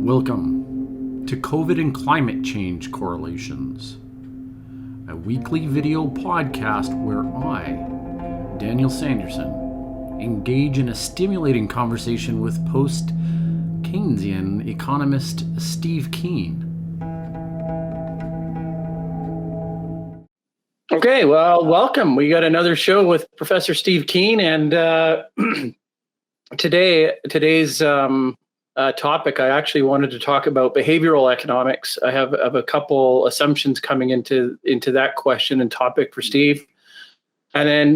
Welcome to COVID and Climate Change Correlations, a weekly video podcast where I, Daniel Sanderson, engage in a stimulating conversation with post-Keynesian economist Steve Keen. Okay, well, welcome. We got another show with Professor Steve Keen, and today's topic, I actually wanted to talk about behavioral economics. I have a couple assumptions coming into that question and topic for Steve. And then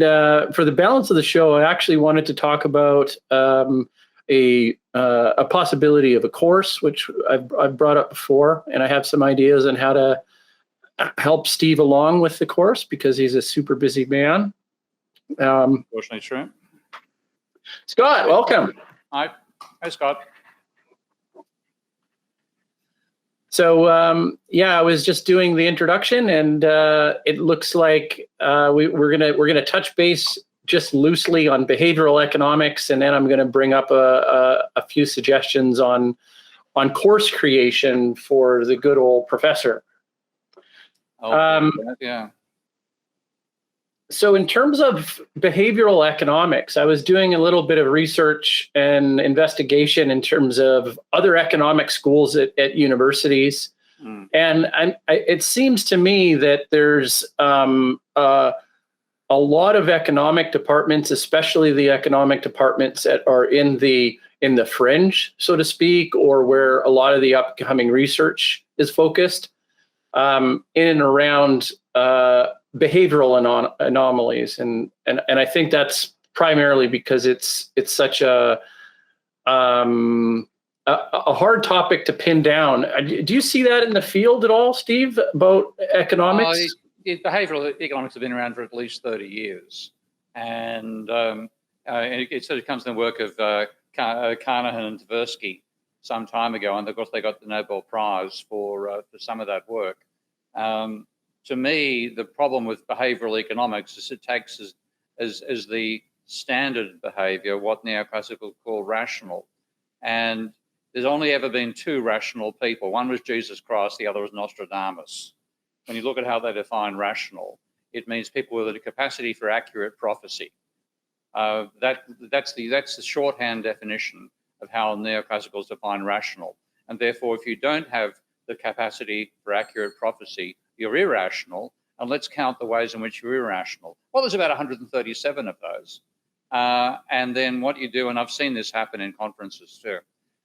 for the balance of the show, I actually wanted to talk about a possibility of a course, which I've brought up before, and I have some ideas on how to help Steve along with the course because he's a super busy man. Fortunately true. Scott, welcome. Hi, Scott. So I was just doing the introduction, and it looks like we're gonna touch base just loosely on behavioral economics, and then I'm gonna bring up a few suggestions on course creation for the good old professor. Yeah. So in terms of behavioral economics, I was doing a little bit of research and investigation in terms of other economic schools at universities. And it seems to me that there's a lot of economic departments, especially the economic departments that are in the fringe, so to speak, or where a lot of the upcoming research is focused, in and around behavioral anomalies, and I think that's primarily because it's such a hard topic to pin down. Do you see that in the field at all, Steve, about economics? Behavioral economics have been around for at least 30 years, and it sort of comes in the work of Carnahan and Tversky some time ago, and of course they got the Nobel Prize for some of that work. To me, the problem with behavioral economics is it takes as the standard behavior what neoclassical call rational. And there's only ever been two rational people. One was Jesus Christ, the other was Nostradamus. When you look at how they define rational, it means people with a capacity for accurate prophecy. That's the shorthand definition of how neoclassicals define rational. And therefore, if you don't have the capacity for accurate prophecy, you're irrational, and let's count the ways in which you're irrational. Well, there's about 137 of those. And then what you do, and I've seen this happen in conferences too,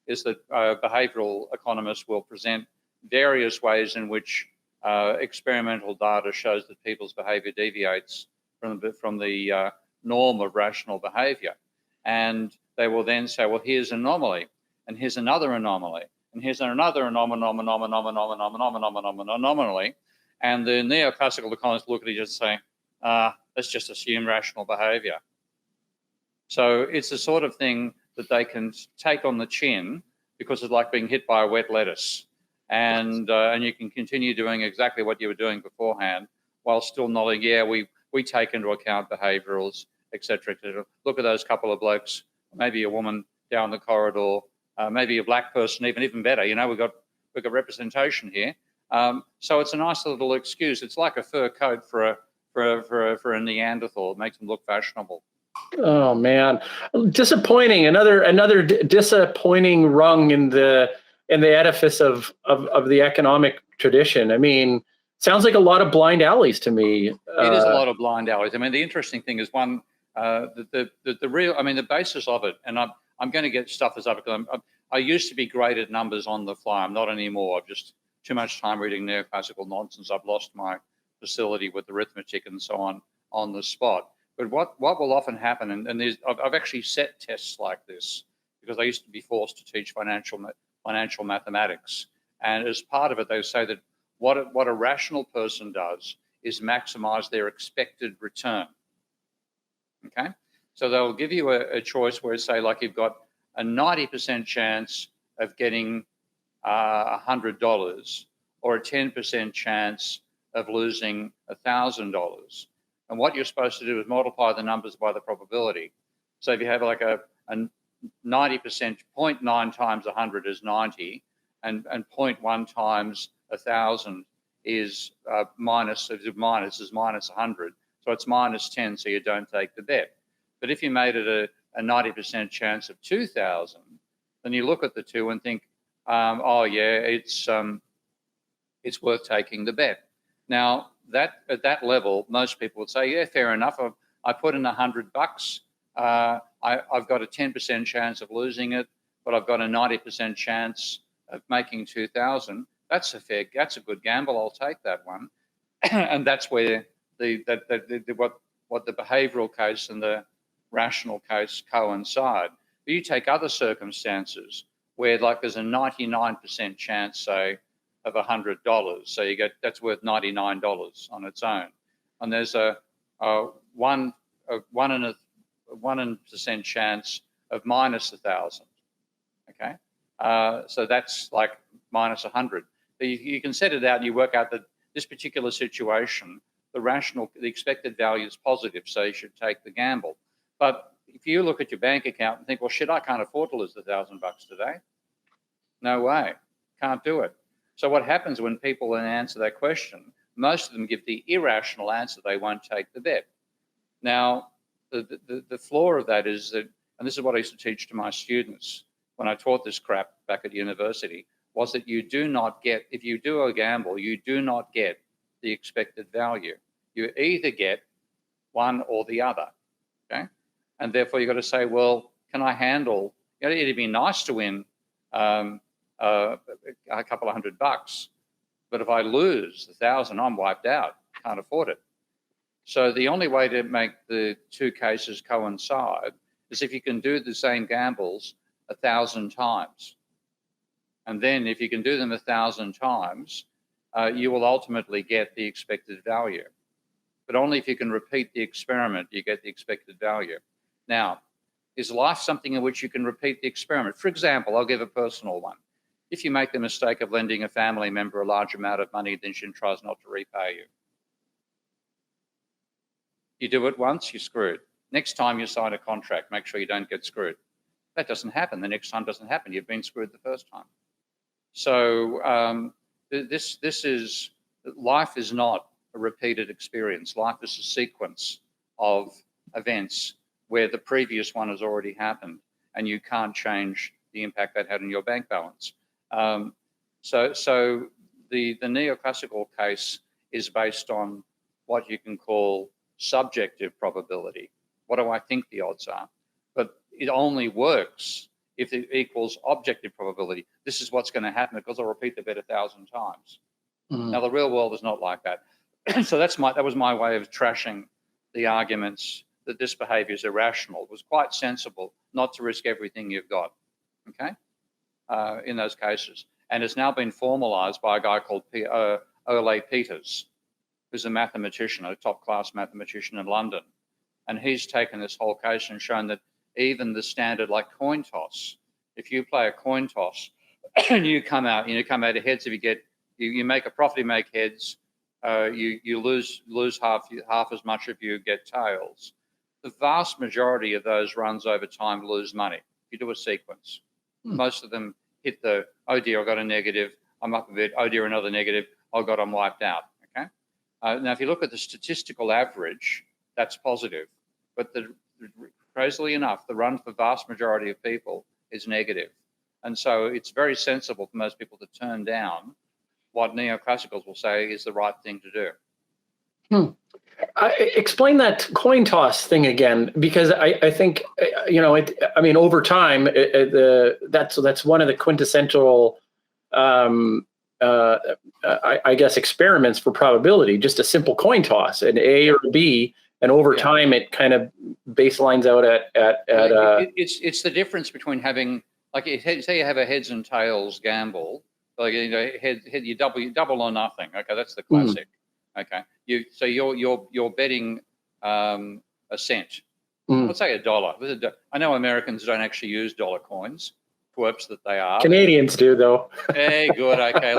is that behavioral economists will present various ways in which experimental data shows that people's behavior deviates from the norm of rational behavior. And they will then say, well, here's an anomaly, and here's another anomaly, and here's another anomaly. And the neoclassical economists look at it and say, let's just assume rational behavior. So it's the sort of thing that they can take on the chin because it's like being hit by a wet lettuce. And you can continue doing exactly what you were doing beforehand while still nodding, yeah, we take into account behaviorals, et cetera, et cetera. Look at those couple of blokes, maybe a woman down the corridor, maybe a black person, even better. You know, we've got representation here. So it's a nice little excuse. It's like a fur coat for a Neanderthal. It makes them look fashionable. Oh man, disappointing. Another disappointing rung in the edifice of the economic tradition. I mean, sounds like a lot of blind alleys to me. It is a lot of blind alleys. I mean, the interesting thing is the basis of it, and I'm going to get stuff as up because I used to be great at numbers on the fly. I'm not anymore. I've just too much time reading neoclassical nonsense. I've lost my facility with arithmetic and so on the spot. But what will often happen, and I've actually set tests like this because I used to be forced to teach financial mathematics. And as part of it, they say that what a rational person does is maximize their expected return. Okay? So they'll give you a choice where, say, like you've got a 90% chance of getting $100 or a 10% chance of losing $1,000. And what you're supposed to do is multiply the numbers by the probability. So if you have like a 90%, 0.9 times 100 is 90, and 0.1 times 1,000 is minus 100. So it's minus 10, so you don't take the bet. But if you made it a 90% chance of 2,000, then you look at the two and think, oh yeah, it's worth taking the bet. Now, at that level, most people would say, yeah, fair enough. I put in $100. I've got a 10% chance of losing it, but I've got a 90% chance of making 2,000. That's a good gamble. I'll take that one. And that's where what the behavioural case and the rational case coincide. But you take other circumstances where, like, there's a 99% chance, say, of $100, so that's worth $99 on its own, and there's a 1% chance of minus 1,000. Okay, so that's like minus 100. But you can set it out and you work out that this particular situation, the expected value is positive, so you should take the gamble. But if you look at your bank account and think, well, shit, I can't afford to lose the $1,000 today. No way, can't do it. So what happens when people then answer that question, most of them give the irrational answer, they won't take the bet. Now, the flaw of that is that, and this is what I used to teach to my students when I taught this crap back at university, was that you do not get, if you do a gamble, you do not get the expected value. You either get one or the other, okay? And therefore you've got to say, well, can I handle, it'd be nice to win a couple of $100, but if I lose 1,000, I'm wiped out, can't afford it. So the only way to make the two cases coincide is if you can do the same gambles 1,000 times. And then if you can do them 1,000 times, you will ultimately get the expected value. But only if you can repeat the experiment, you get the expected value. Now, is life something in which you can repeat the experiment? For example, I'll give a personal one. If you make the mistake of lending a family member a large amount of money, then she tries not to repay you. You do it once, you're screwed. Next time you sign a contract, make sure you don't get screwed. That doesn't happen. The next time doesn't happen. You've been screwed the first time. So life is not a repeated experience. Life is a sequence of events where the previous one has already happened and you can't change the impact that had on your bank balance. So the neoclassical case is based on what you can call subjective probability. What do I think the odds are? But it only works if it equals objective probability. This is what's going to happen because I'll repeat the bet 1,000 times. Now, the real world is not like that. So that was my way of trashing the arguments that this behavior is irrational. It was quite sensible not to risk everything you've got, okay, in those cases. And it's now been formalized by a guy called Ole Peters, who's a mathematician, a top-class mathematician in London. And he's taken this whole case and shown that even the standard, like coin toss, if you play a coin toss and you come out of heads, if you make a profit, you make heads, you lose half as much if you get tails. The vast majority of those runs over time lose money. You do a sequence. Most of them hit the, oh dear, I got a negative, I'm up a bit, oh dear, another negative, oh God, I'm wiped out, okay? Now, if you look at the statistical average, that's positive. But crazily enough, the run for the vast majority of people is negative. And so it's very sensible for most people to turn down what neoclassicals will say is the right thing to do. Explain that coin toss thing again, because I think, over time, that's one of the quintessential, I guess, experiments for probability, just a simple coin toss, an A or a B, and over time it kind of baselines out at it's the difference between having, like, say you have a heads and tails gamble, like, you double or nothing. Okay, that's the classic. Okay, you're betting a cent. Let's say $1. I know Americans don't actually use dollar coins, twerps that they are. Canadians do, though. Hey, good. Okay,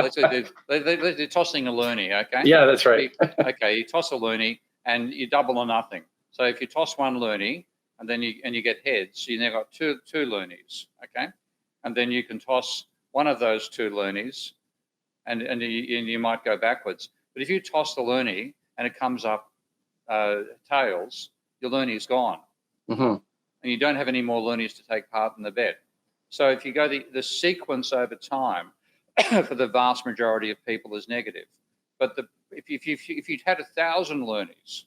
they're tossing a loonie. Okay. Yeah, that's right. Okay, you toss a loonie and you double or nothing. So if you toss one loonie and then you get heads, you now got two loonies. Okay, and then you can toss one of those two loonies, and you might go backwards. But if you toss the loonie and it comes up tails, your loonie's gone. Mm-hmm. And you don't have any more loonies to take part in the bet. So if you go the sequence over time for the vast majority of people is negative. But if you'd had 1,000 loonies,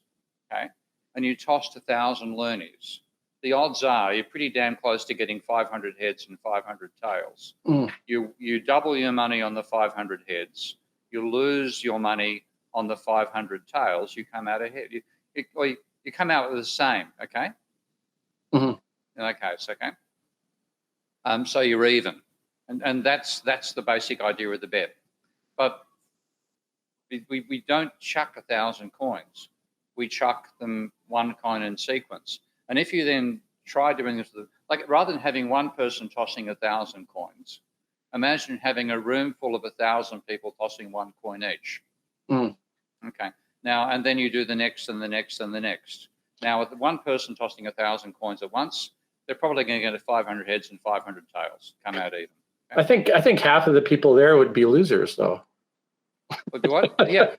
okay, and you tossed 1,000 loonies, the odds are you're pretty damn close to getting 500 heads and 500 tails. Mm. You double your money on the 500 heads, you lose your money on the 500 tails, you come out ahead. You come out with the same, okay? Mm-hmm. In that case, okay? So you're even. And that's the basic idea of the bet. But we don't chuck 1,000 coins. We chuck them one coin in sequence. And if you then try doing this, like rather than having one person tossing 1,000 coins, imagine having a room full of 1,000 people tossing one coin each. Mm. Okay. Now, and then you do the next and the next and the next. Now, with one person tossing 1,000 coins at once, they're probably going to get 500 heads and 500 tails, come out even. Okay? I think half of the people there would be losers, though. What? Yeah.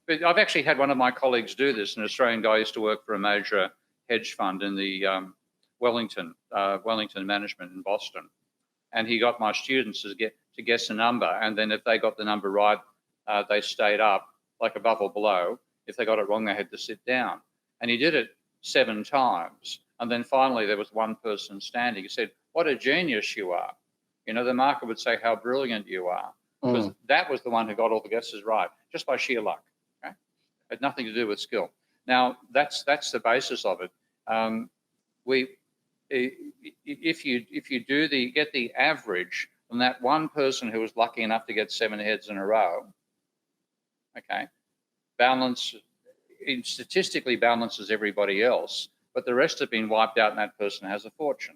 But I've actually had one of my colleagues do this. An Australian guy used to work for a major hedge fund in the Wellington Management in Boston, and he got my students to guess a number, and then if they got the number right, they stayed up like above or below. If they got it wrong, they had to sit down, and he did it 7 times, and then finally there was one person standing. He said, "What a genius you are!" You know, the market would say how brilliant you are, because that was the one who got all the guesses right just by sheer luck. Okay, had nothing to do with skill. Now that's the basis of it. If you get the average from that one person who was lucky enough to get 7 heads in a row, okay, statistically balances everybody else, but the rest have been wiped out and that person has a fortune.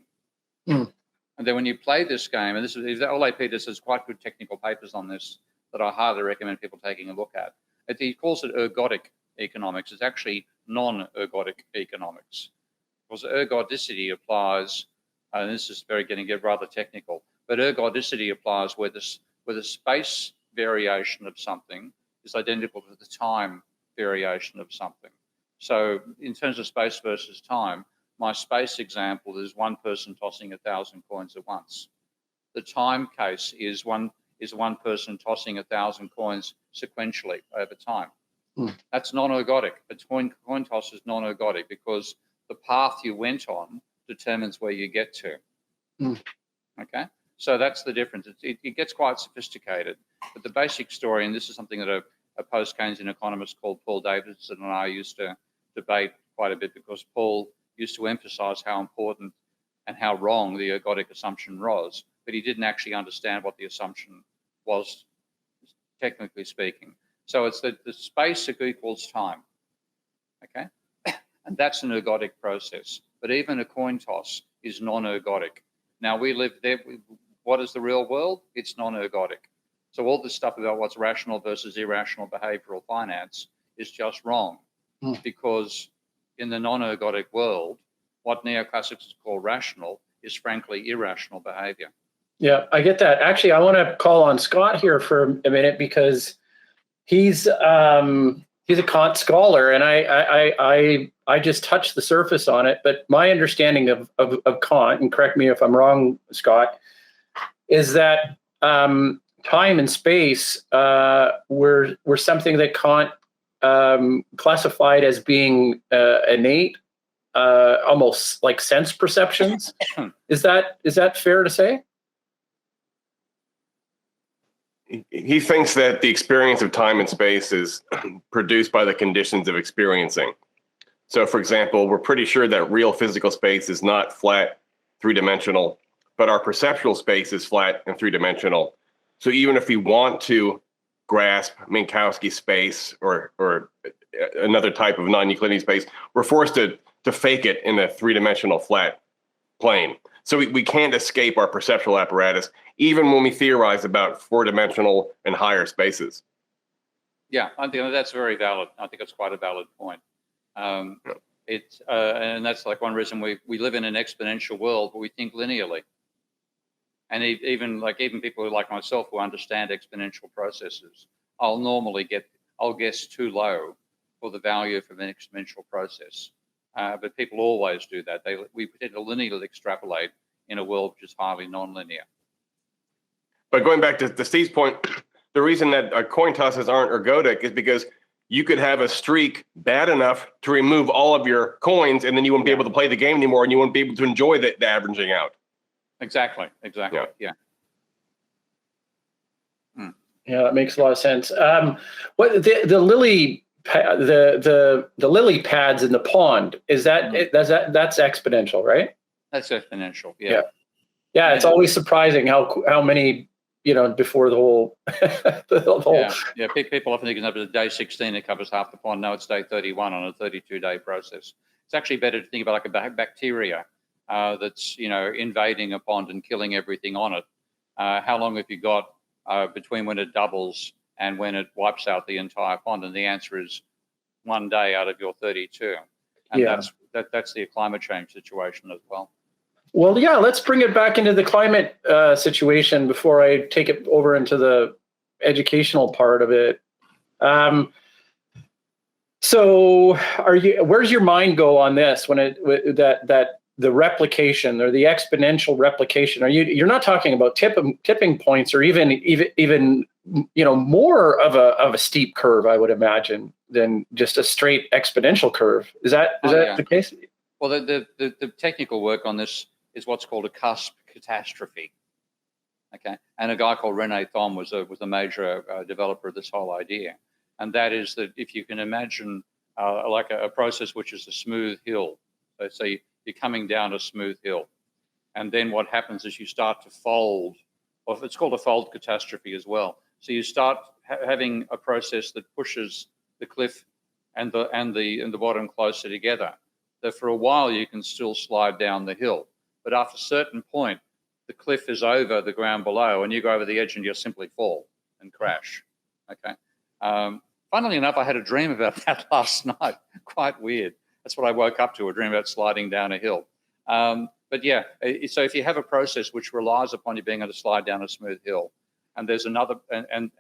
Mm. And then when you play this game, and this is Ole Peters has quite good technical papers on this that I highly recommend people taking a look at. He calls it ergodic economics. It's actually non-ergodic economics, because ergodicity applies, and this is getting rather technical, but ergodicity applies where the space variation of something is identical to the time variation of something. So in terms of space versus time, my space example is one person tossing 1,000 coins at once. The time case is one person tossing 1,000 coins sequentially over time. Mm. That's non-ergodic. A coin toss is non-ergodic because the path you went on determines where you get to. Mm. Okay, so that's the difference. It gets quite sophisticated, but the basic story, and this is something that a post-Keynesian economist called Paul Davidson and I used to debate quite a bit, because Paul used to emphasize how important and how wrong the ergodic assumption was, but he didn't actually understand what the assumption was, technically speaking. So it's the space equals time, okay? And that's an ergodic process. But even a coin toss is non-ergodic. Now we live there. What is the real world? It's non-ergodic. So all this stuff about what's rational versus irrational behavioral finance is just wrong, because in the non-ergodic world, what neoclassics call rational is frankly irrational behavior. Yeah, I get that. Actually, I want to call on Scott here for a minute, because he's a Kant scholar, and I just touched the surface on it. But my understanding of Kant, and correct me if I'm wrong, Scott, is that time and space were something that Kant classified as being innate, almost like sense perceptions. Is that fair to say? He thinks that the experience of time and space is produced by the conditions of experiencing. So, for example, we're pretty sure that real physical space is not flat, 3-dimensional, but our perceptual space is flat and 3-dimensional. So even if we want to grasp Minkowski space or another type of non-Euclidean space, we're forced to fake it in a 3-dimensional flat plane. So we can't escape our perceptual apparatus, even when we theorize about 4-dimensional and higher spaces. Yeah, I think that's very valid. I think it's quite a valid point. And that's like one reason we live in an exponential world, but we think linearly. And even people like myself who understand exponential processes, I'll guess too low for the value of an exponential process. But people always do that. We tend to linearly extrapolate in a world which is highly nonlinear. But going back to Steve's point, the reason that coin tosses aren't ergodic is because you could have a streak bad enough to remove all of your coins, and then you wouldn't be able to play the game anymore, and you wouldn't be able to enjoy the averaging out. Exactly. Yeah. Yeah, that makes a lot of sense. What the lily the lily pads in the pond, that's exponential, right? That's exponential. Yeah. Yeah, it's always surprising how many, before the whole Yeah, people often think it's up to day 16 it covers half the pond. No, it's day 31 on a 32-day process. It's actually better to think about like a bacteria that's invading a pond and killing everything on it. How long have you got between when it doubles and when it wipes out the entire pond? And the answer is 1 day out of your 32. And that's the climate change situation as well. Well, yeah, let's bring it back into the climate situation before I take it over into the educational part of it. So where's your mind go on this when that the replication or the exponential replication? You're not talking about tipping points or even more of a steep curve, I would imagine, than just a straight exponential curve. Is that the case? Well, the technical work on this is what's called a cusp catastrophe. Okay, and a guy called René Thom was a major developer of this whole idea, and that is that if you can imagine like a process which is a smooth hill, so you're coming down a smooth hill, and then what happens is you start to fold, or it's called a fold catastrophe as well. So you start having a process that pushes the cliff and the bottom closer together. So for a while you can still slide down the hill, but after a certain point, the cliff is over the ground below, and you go over the edge and you'll simply fall and crash. Okay. Funnily enough, I had a dream about that last night. Quite weird. That's what I woke up to, a dream about sliding down a hill. But yeah, so if you have a process which relies upon you being able to slide down a smooth hill, and there's another, and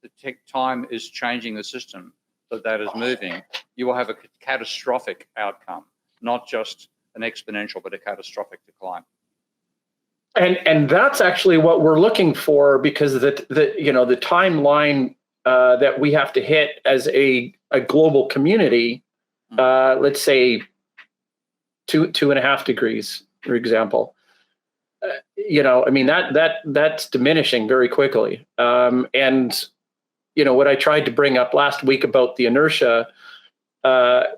the time is changing the system that is moving, you will have a catastrophic outcome, not just an exponential, but a catastrophic decline. And that's actually what we're looking for, because the timeline that we have to hit as a global community, let's say 2.5 degrees, for example. That's diminishing very quickly. And what I tried to bring up last week about the inertia, I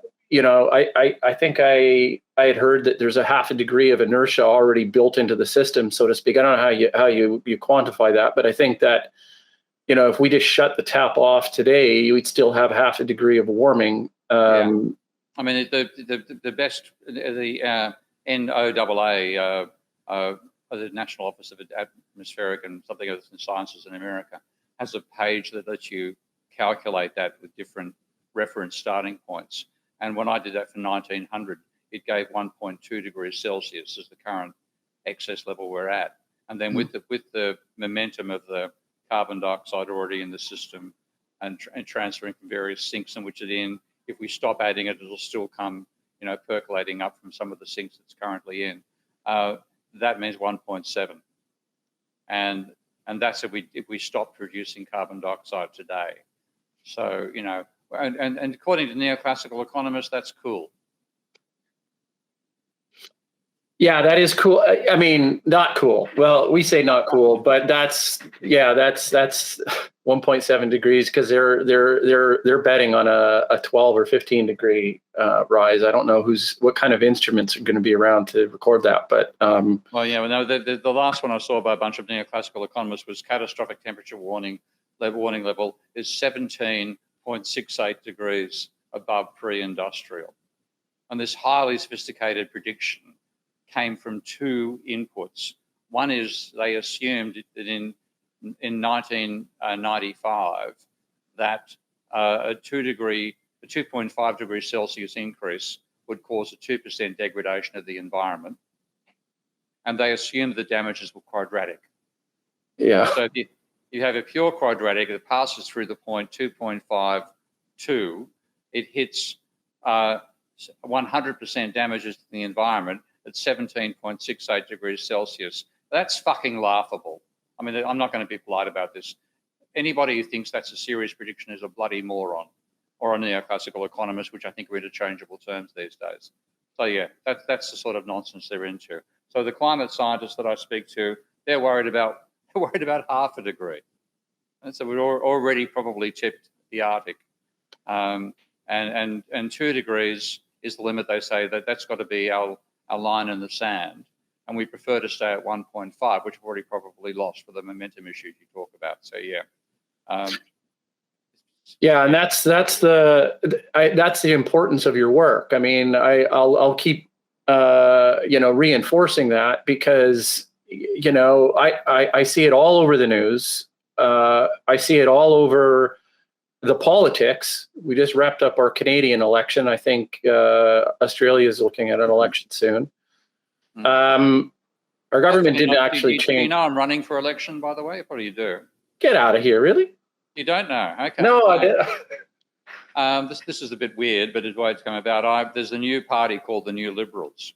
think I had heard that there's a 0.5 degree of inertia already built into the system, so to speak. I don't know how you quantify that, but I think that if we just shut the tap off today, we'd still have 0.5 degree of warming. I mean, the best, the NOAA, the National Office of Atmospheric and something else in Sciences in America, has a page that lets you calculate that with different reference starting points. And when I did that for 1900, it gave 1.2 degrees Celsius as the current excess level we're at. And then with the momentum of the carbon dioxide already in the system and transferring from various sinks in which it's in, if we stop adding it, it'll still come, percolating up from some of the sinks it's currently in. That means 1.7. And that's if we stop producing carbon dioxide today. So, and according to neoclassical economists, that's cool. Yeah, that is cool. I mean, not cool. Well, we say not cool, but that's 1.7 degrees, because they're betting on a 12 or 15 degree rise. I don't know what kind of instruments are going to be around to record that, but well, yeah, no, the last one I saw by a bunch of neoclassical economists was catastrophic temperature warning level is 17.68 degrees above pre-industrial, and this highly sophisticated prediction came from two inputs. One is they assumed that in 1995 that a 2.5 degrees Celsius increase would cause a 2% degradation of the environment. and they assumed the damages were quadratic. Yeah. So if you have a pure quadratic that passes through the point 2.52, it hits 100% damages to the environment at 17.68 degrees Celsius. That's fucking laughable. I mean, I'm not going to be polite about this. Anybody who thinks that's a serious prediction is a bloody moron, or a neoclassical economist, which I think are interchangeable terms these days. So yeah, that's the sort of nonsense they're into. So the climate scientists that I speak to, they're worried about half a degree, and so we're already probably tipped the Arctic, and 2 degrees is the limit. They say that's got to be our line in the sand, and we prefer to stay at 1.5, which we've already probably lost for the momentum issues you talk about. So yeah. Yeah, and that's the importance of your work. I mean, I'll keep reinforcing that, because I see it all over the news. I see it all over the politics. We just wrapped up our Canadian election. I think Australia is looking at an election soon. Our government didn't actually change. Do you know I'm running for election, by the way? What do you do? Get out of here, really? You don't know? Okay. No, I did. This is a bit weird, but it's the way it's come about. There's a new party called the New Liberals,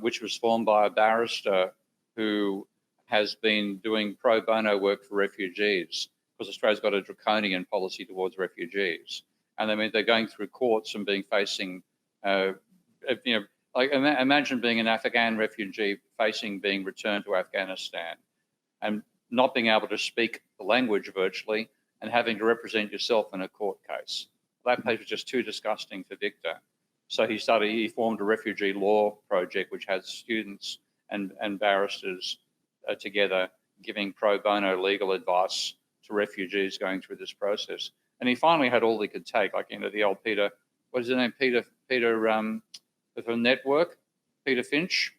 which was formed by a barrister who has been doing pro bono work for refugees, because Australia's got a draconian policy towards refugees, and I mean they're going through courts and facing, like imagine being an Afghan refugee facing being returned to Afghanistan, and not being able to speak the language virtually, and having to represent yourself in a court case. That place was just too disgusting for Victor. So he formed a refugee law project, which has students and barristers together giving pro bono legal advice to refugees going through this process. And he finally had all he could take, like, the old Peter, what is his name? Peter from Network, Peter Finch.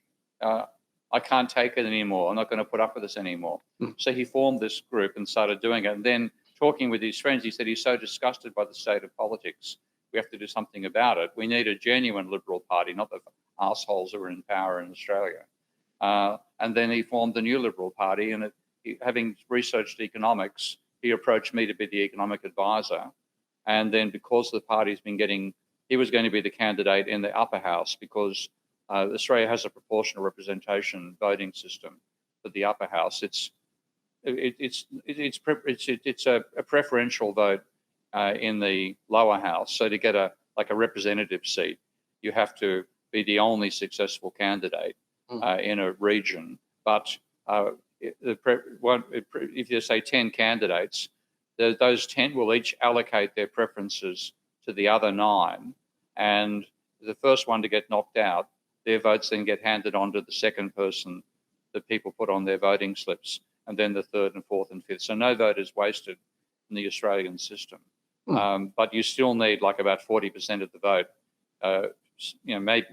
I can't take it anymore. I'm not going to put up with this anymore. So he formed this group and started doing it. And then talking with his friends, he said he's so disgusted by the state of politics. We have to do something about it. We need a genuine Liberal Party, not the assholes who are in power in Australia. And then he formed the New Liberal Party. And having researched economics, he approached me to be the economic advisor. And then because the party's been he was going to be the candidate in the upper house, because Australia has a proportional representation voting system for the upper house. It's a preferential vote in the lower house. So to get a representative seat, you have to be the only successful candidate in a region. But if you say 10 candidates, those 10 will each allocate their preferences to the other 9, and the first one to get knocked out, their votes then get handed on to the second person that people put on their voting slips, and then the third and fourth and fifth. So no vote is wasted in the Australian system. But you still need like about 40% of the vote. Maybe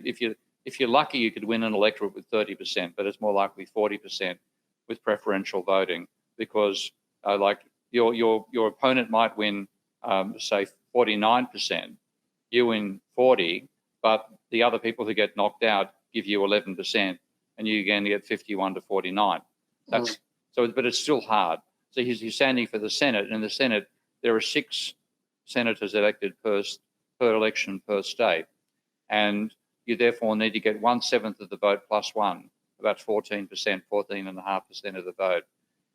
if you're lucky, you could win an electorate with 30%, but it's more likely 40% with preferential voting, because like your opponent might win, say 49%, you win 40%, but the other people who get knocked out give you 11%, and you again get 51 to 49. But it's still hard. So he's standing for the Senate, and in the Senate there are 6 senators elected per election per state, and you therefore need to get 1/7 of the vote plus 1, about 14%, 14.5% of the vote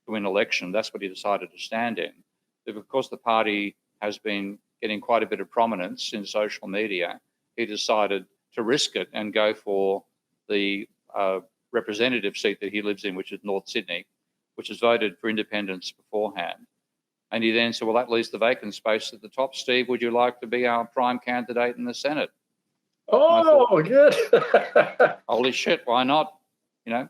to win election. That's what he decided to stand in. But because the party has been getting quite a bit of prominence in social media, he decided to risk it and go for the representative seat that he lives in, which is North Sydney, which has voted for independence beforehand. And he then said, well, that leaves the vacant space at the top. Steve, would you like to be our prime candidate in the Senate? Oh, good. Holy shit, why not?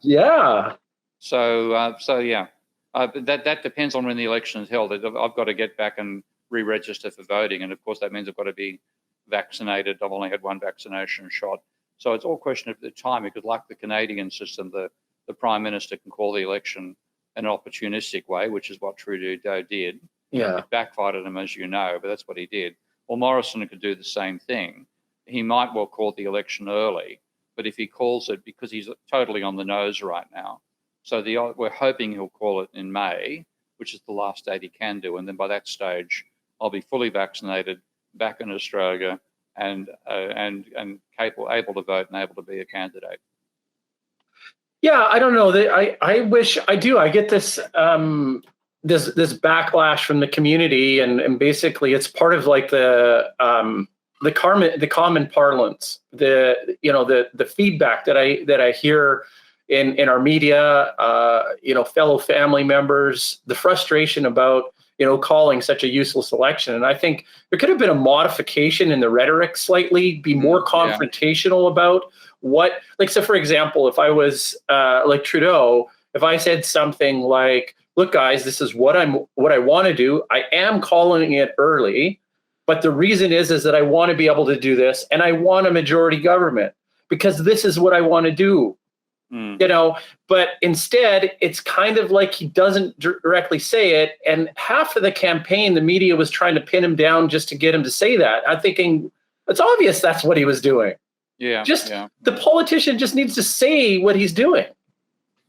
Yeah. So yeah, but that depends on when the election is held. I've got to get back and re-register for voting, and of course that means I've got to be vaccinated. I've only had 1 vaccination shot, so it's all a question of the time. Because like the Canadian system, the Prime Minister can call the election in an opportunistic way, which is what Trudeau did. Yeah, it backfired on him, as you know, but that's what he did. Well, Morrison could do the same thing. He might well call the election early, but if he calls it, because he's totally on the nose right now, so we're hoping he'll call it in May, which is the last date he can do, and then by that stage, I'll be fully vaccinated, back in Australia, and able to vote and able to be a candidate. Yeah, I don't know. I wish I do. I get this this backlash from the community, and basically it's part of like the common parlance, the feedback that I hear in our media, fellow family members, the frustration about calling such a useless election. And I think there could have been a modification in the rhetoric slightly, be more confrontational about what, like, so for example, if I was like Trudeau, if I said something like, look guys, this is what I want to do. I am calling it early, but the reason is that I want to be able to do this, and I want a majority government because this is what I want to do. But instead it's kind of like he doesn't directly say it, and half of the campaign the media was trying to pin him down just to get him to say that. I'm thinking it's obvious that's what he was doing. The politician just needs to say what he's doing,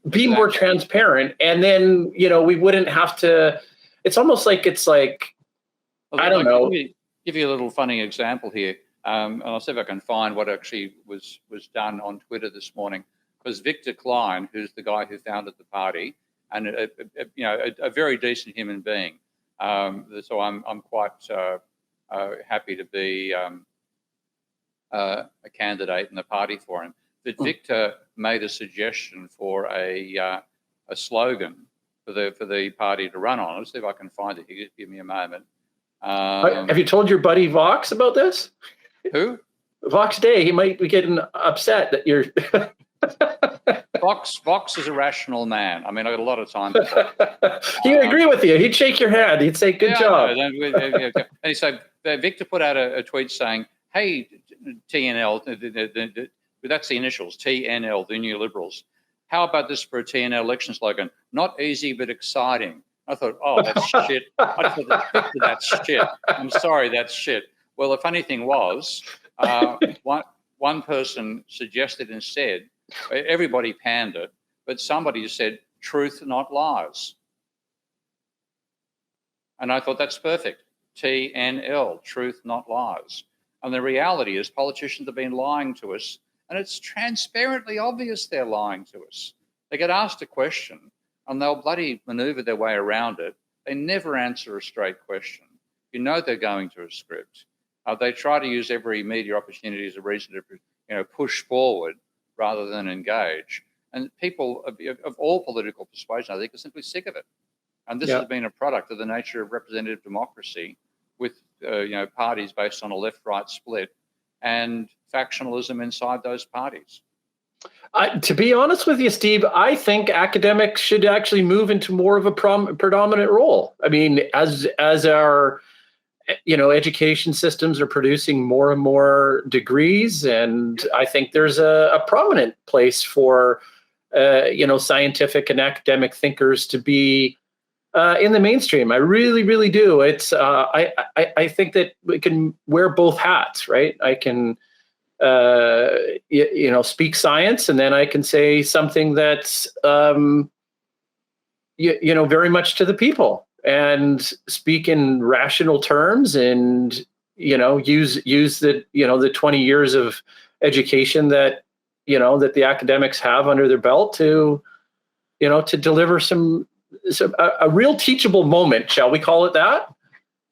be more transparent, and then we wouldn't have to. It's almost like I don't know. Let me give you a little funny example here, and I'll see if I can find what actually was done on Twitter this morning. Was Victor Klein, who's the guy who founded the party, and a very decent human being. So I'm quite happy to be a candidate in the party for him. But Victor made a suggestion for a slogan for the party to run on. Let's see if I can find it. You just give me a moment. Have you told your buddy Vox about this? Who? Vox Day. He might be getting upset that you're. Vox is a rational man. I mean, I got a lot of time for it. He'd agree with you. He'd shake your hand. He'd say, good job. And so Victor put out a tweet saying, hey, TNL, that's the initials, TNL, the New Liberals. How about this for a TNL election slogan? Not easy, but exciting. I thought, oh, that's shit. I thought, that's shit. I'm sorry, that's shit. Well, the funny thing was, one person suggested and said, everybody panned it, but somebody said, truth, not lies. And I thought, that's perfect. TNL, truth, not lies. And the reality is politicians have been lying to us, and it's transparently obvious they're lying to us. They get asked a question, and they'll bloody maneuver their way around it. They never answer a straight question. They're going to a script. They try to use every media opportunity as a reason to push forward rather than engage. And people of all political persuasion, I think, are simply sick of it. And this has been a product of the nature of representative democracy with parties based on a left-right split and factionalism inside those parties. To be honest with you, Steve, I think academics should actually move into more of a predominant role. I mean, as our education systems are producing more and more degrees, and I think there's a prominent place for scientific and academic thinkers to be in the mainstream. I really, really do. It's I think that we can wear both hats, right? I can speak science, and then I can say something that's very much to the people, and speak in rational terms, and use the the 20 years of education that that the academics have under their belt to to deliver a real teachable moment, shall we call it that,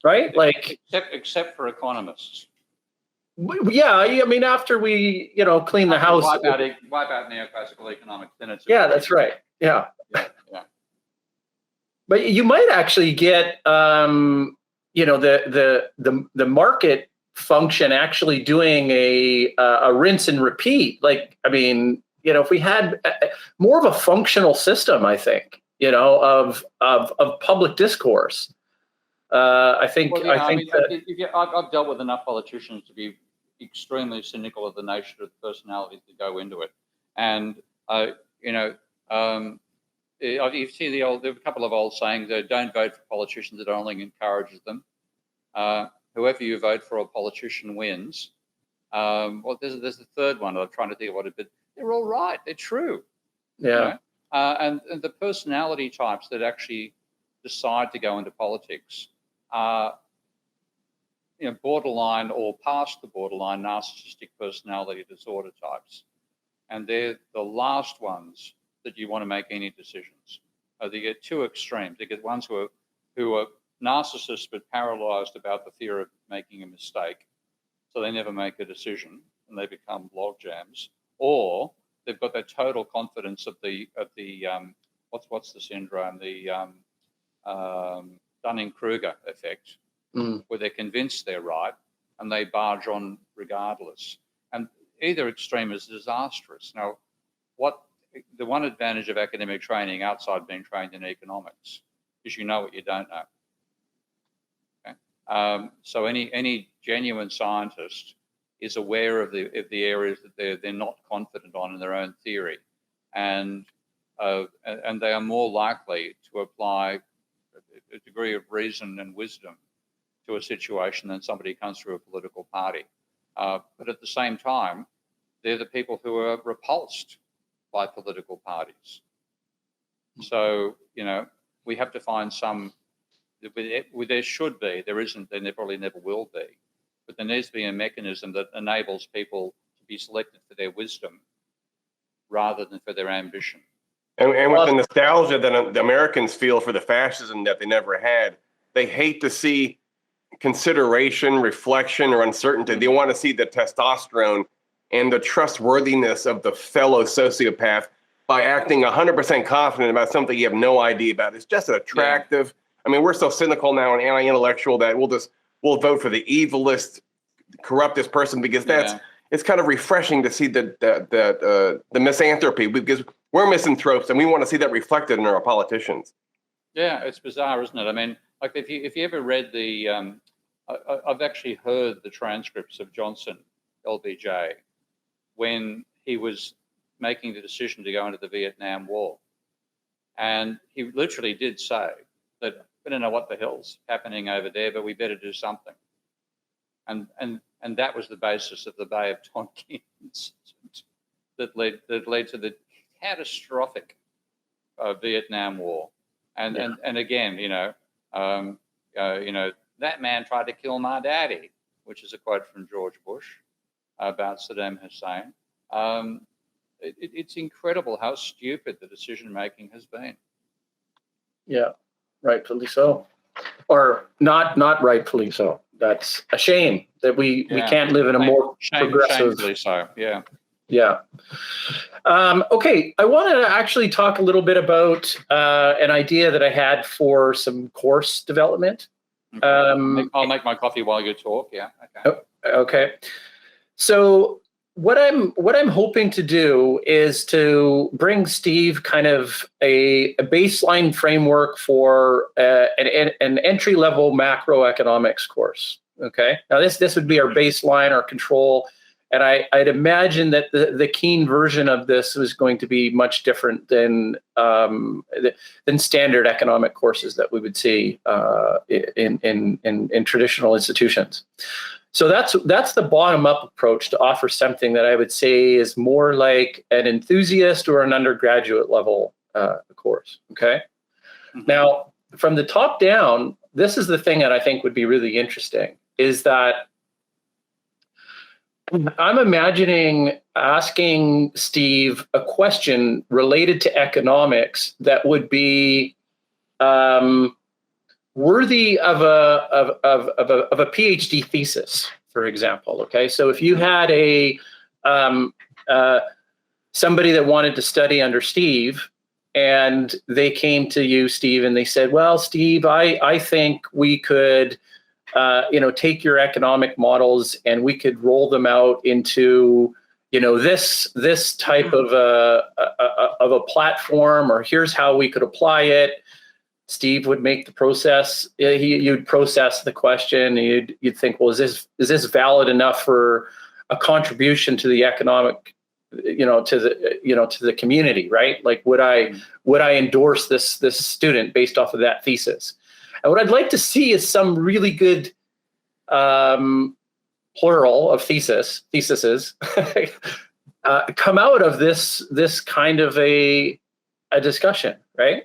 right? Like except for economists. Yeah, I mean, after we clean the house, wipe out neoclassical economics, then it's that's right. Yeah. But you might actually get the market function actually doing a rinse and repeat. Like, I mean, if we had more of a functional system, I think of public discourse. I think I've dealt with enough politicians to be extremely cynical of the nature of the personalities that go into it, and you see there are a couple of old sayings that don't vote for politicians, that only encourages them. Whoever you vote for a politician wins. Well, there's a third one. I'm trying to think of what it, but they're all right. They're true. Yeah. You know? And the personality types that actually decide to go into politics are, borderline or past the borderline narcissistic personality disorder types. And they're the last ones that you want to make any decisions. They get two extremes. They get ones who are narcissists but paralyzed about the fear of making a mistake, so they never make a decision and they become log jams, or they've got that total confidence of the what's the syndrome, the Dunning-Kruger Effect, where they're convinced they're right and they barge on regardless. And either extreme is disastrous. Now, the one advantage of academic training outside being trained in economics is you know what you don't know. Okay? So any genuine scientist is aware of the areas that they're not confident on in their own theory, and they are more likely to apply a degree of reason and wisdom to a situation than somebody who comes through a political party. But at the same time, they're the people who are repulsed by political parties. So, we have to find some, there should be, there isn't, there probably never will be, but there needs to be a mechanism that enables people to be selected for their wisdom rather than for their ambition. And with the nostalgia that the Americans feel for the fascism that they never had, they hate to see consideration, reflection, or uncertainty. They want to see the testosterone and the trustworthiness of the fellow sociopath by acting 100% confident about something you have no idea about. It's just attractive. Yeah. I mean, we're so cynical now and anti-intellectual that we'll vote for the evilest, corruptest person because it's kind of refreshing to see the misanthropy, because we're misanthropes and we want to see that reflected in our politicians. Yeah, it's bizarre, isn't it? I mean, like if you ever read I've actually heard the transcripts of Johnson, LBJ, when he was making the decision to go into the Vietnam War. And he literally did say that we don't know what the hell's happening over there, but we better do something. And that was the basis of the Bay of Tonkin incident that led to the catastrophic Vietnam War. And again, that man tried to kill my daddy, which is a quote from George Bush about Saddam Hussein. It's incredible how stupid the decision-making has been. Yeah, rightfully so. Or not rightfully so. That's a shame that we can't live in a more progressive... Shamefully so, yeah. Yeah. Okay, I wanted to actually talk a little bit about an idea that I had for some course development. I'll make my coffee while you talk. Yeah. Okay. Okay. So what I'm hoping to do is to bring Steve kind of a baseline framework for an entry-level macroeconomics course. Okay. Now this would be our baseline, our control. And I'd imagine that the Keen version of this was going to be much different than standard economic courses that we would see in traditional institutions. So that's the bottom-up approach to offer something that I would say is more like an enthusiast or an undergraduate level course. Okay. Mm-hmm. Now, from the top down, this is the thing that I think would be really interesting, is that I'm imagining asking Steve a question related to economics that would be worthy of a PhD thesis, for example. Okay, so if you had somebody that wanted to study under Steve, and they came to you, Steve, and they said, "Well, Steve, I think we could." Take your economic models and we could roll them out into, this type of a platform, or here's how we could apply it. Steve would make the process. You'd process the question. And you'd think, well, is this valid enough for a contribution to the economic, to the community, right? Like, would I endorse this student based off of that thesis? And what I'd like to see is some really good plural of theses, come out of this kind of a discussion, right?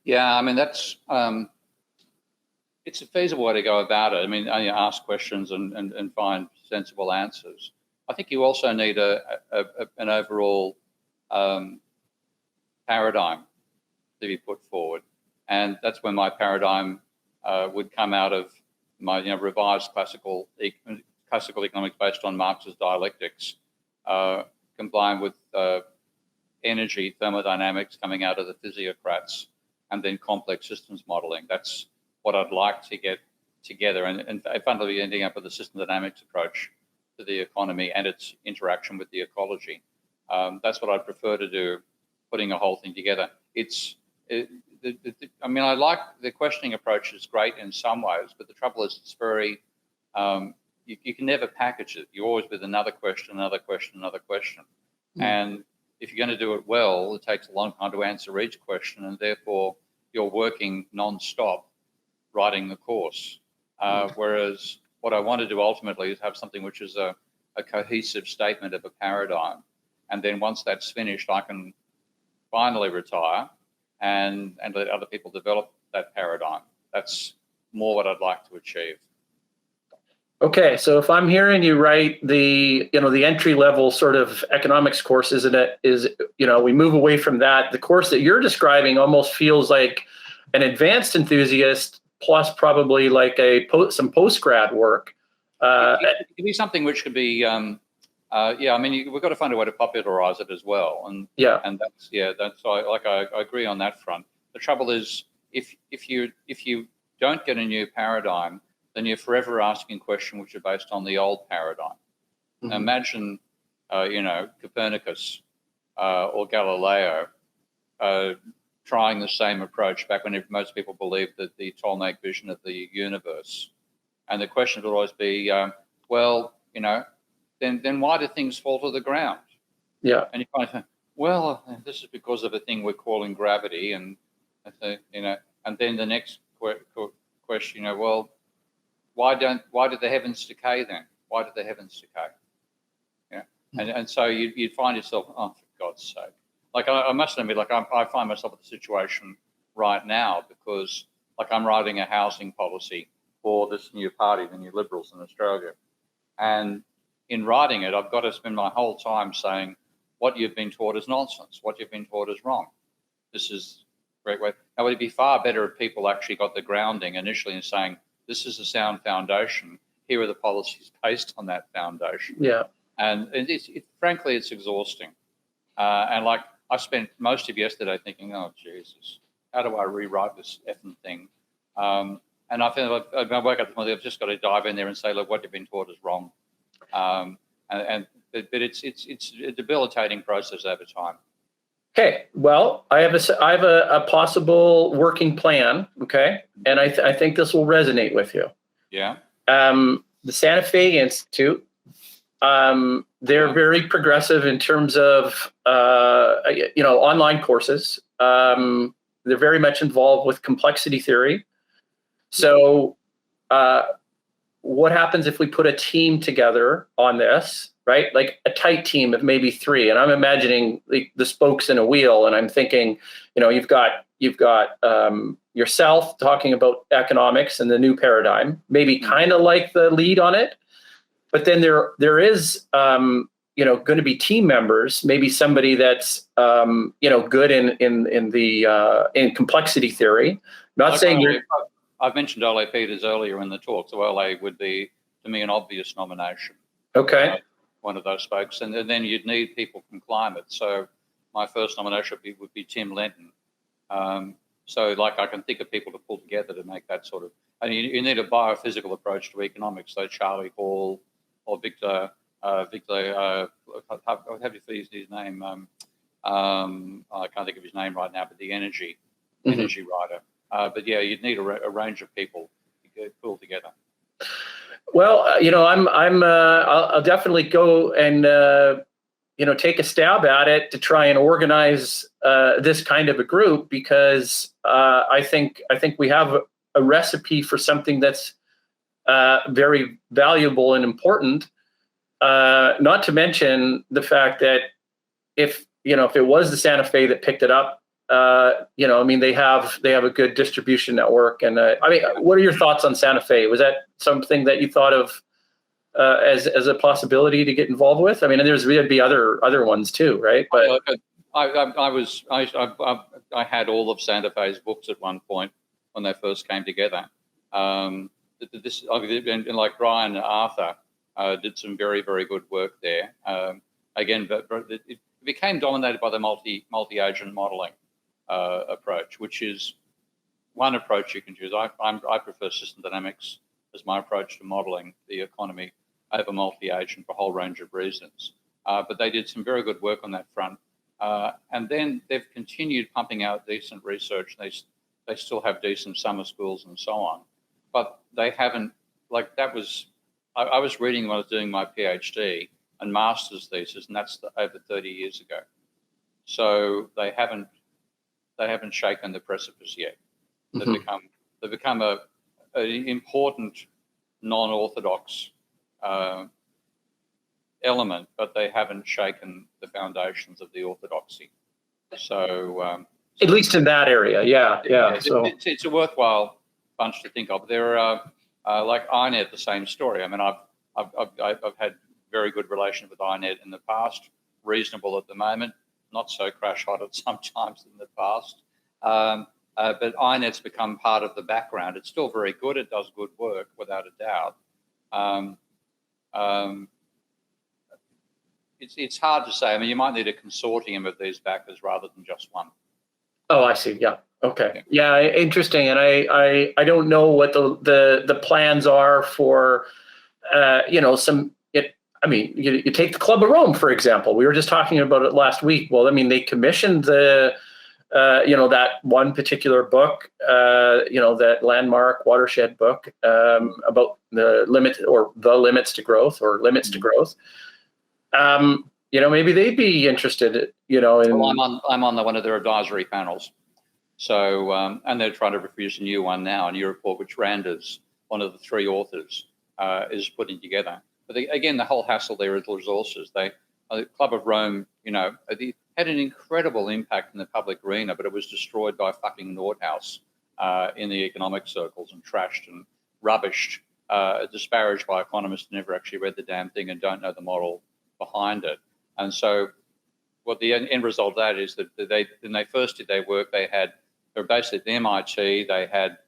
Yeah, I mean, that's it's a feasible way to go about it. I mean, you ask questions and find sensible answers. I think you also need an overall paradigm to be put forward, and that's when my paradigm would come out of my revised classical economics based on Marx's dialectics, combined with energy thermodynamics coming out of the physiocrats, and then complex systems modeling. That's what I'd like to get together, and fundamentally ending up with a system dynamics approach to the economy and its interaction with the ecology. That's what I'd prefer to do, putting a whole thing together. I mean, I like the questioning approach is great in some ways, but the trouble is it's very, you can never package it. You're always with another question, another question, another question. And if you're going to do it well, it takes a long time to answer each question, and therefore you're working non-stop writing the course. Whereas what I want to do ultimately is have something which is a cohesive statement of a paradigm. And then once that's finished, I can finally retire and let other people develop that paradigm. That's more what I'd like to achieve. Okay, so if I'm hearing you right, the entry level sort of economics course is we move away from that. The course that you're describing almost feels like an advanced enthusiast plus probably like some post-grad work. It could be something which could be, I mean, we've got to find a way to popularize it as well. And I agree on that front. The trouble is, if you don't get a new paradigm, then you're forever asking questions which are based on the old paradigm. Mm-hmm. Now imagine, Copernicus or Galileo trying the same approach back when most people believed that the Ptolemaic vision of the universe. And the question would always be, then why do things fall to the ground? Yeah. And you kind of think, well, this is because of a thing we're calling gravity, and and then the next question, why do the heavens decay then? Why do the heavens decay? Yeah, and so you'd find yourself, oh, for God's sake! Like I must admit, like I find myself in a situation right now because like I'm writing a housing policy for this new party, the New Liberals in Australia, and in writing it, I've got to spend my whole time saying what you've been taught is nonsense, what you've been taught is wrong. This is a great way. Now, would it be far better if people actually got the grounding initially in saying, this is a sound foundation, here are the policies based on that foundation. Yeah. And frankly, it's exhausting. And like I spent most of yesterday thinking, oh, Jesus, how do I rewrite this effing thing? And I feel like I wake up this morning, I've just got to dive in there and say, look, what you've been taught is wrong. But it's a debilitating process over time. Okay, well, I have a possible working plan. Okay, and I think this will resonate with you. Yeah. The Santa Fe Institute, they're very progressive in terms of online courses. They're very much involved with complexity theory. So, what happens if we put a team together on this? Right, like a tight team of maybe 3, and I'm imagining the spokes in a wheel, and I'm thinking, you've got yourself talking about economics and the new paradigm, maybe kind of like the lead on it, but then there is going to be team members, maybe somebody that's good in complexity theory. Not saying I've mentioned Ole Peters earlier in the talk, so Ole would be to me an obvious nomination. Okay. One of those spokes, and then you'd need people from climate. So my first nomination would be Tim Lenton. So like I can think of people to pull together to make that sort of, and you need a biophysical approach to economics. So Charlie Hall or Victor, how do you use his name? I can't think of his name right now, but the energy writer. But yeah, you'd need a range of people to pull together. Well, I'll definitely go and take a stab at it to try and organize this kind of a group, because I think we have a recipe for something that's very valuable and important. Not to mention the fact that if it was the Santa Fe that picked it up, I mean, they have a good distribution network. And I mean, what are your thoughts on Santa Fe? Was that something that you thought of as a possibility to get involved with? I mean, and there'd be other ones too, right? But I had all of Santa Fe's books at one point when they first came together. And like Brian Arthur did some very, very good work there. Again, but it became dominated by the multi-agent modeling approach, which is one approach you can choose. I prefer system dynamics as my approach to modeling the economy over multi-agent for a whole range of reasons. But they did some very good work on that front. And then they've continued pumping out decent research. They still have decent summer schools and so on. But they haven't, like that was, I was reading when I was doing my PhD and master's thesis, and that's over 30 years ago. So they haven't shaken the precipice yet. They've become an important non-orthodox element, but they haven't shaken the foundations of the orthodoxy. So at least in that area, yeah. So it's a worthwhile bunch to think of. There are like INET, the same story. I mean, I've had very good relation with INET in the past, reasonable at the moment, not so crash hot at sometimes in the past. But INET's become part of the background. It's still very good. It does good work without a doubt. It's hard to say. I mean, you might need a consortium of these backers rather than just one. Oh, I see. Yeah. Okay. Yeah. Interesting. And I don't know what the plans are for, I mean, you take the Club of Rome, for example. We were just talking about it last week. Well, I mean, they commissioned that one particular book, that landmark watershed book about the limits to growth. Maybe they'd be interested, in. Well, I'm on one of their advisory panels. So, and they're trying to produce a new one now, a new report, which Randers, one of the three authors, is putting together. But again, the whole hassle there is resources. The Club of Rome, they had an incredible impact in the public arena, but it was destroyed by fucking Nordhaus in the economic circles and trashed and rubbished, disparaged by economists who never actually read the damn thing and don't know the model behind it. And so what the end result of that is that when they first did their work, they were basically at the MIT, they had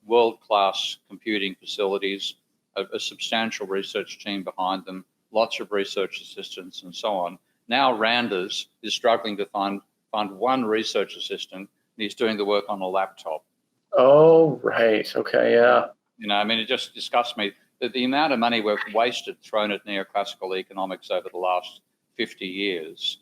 world-class computing facilities, a substantial research team behind them, lots of research assistants and so on. Now Randers is struggling to find one research assistant, and he's doing the work on a laptop. Oh, right. Okay, yeah. I mean, it just disgusts me that the amount of money we've wasted thrown at neoclassical economics over the last 50 years,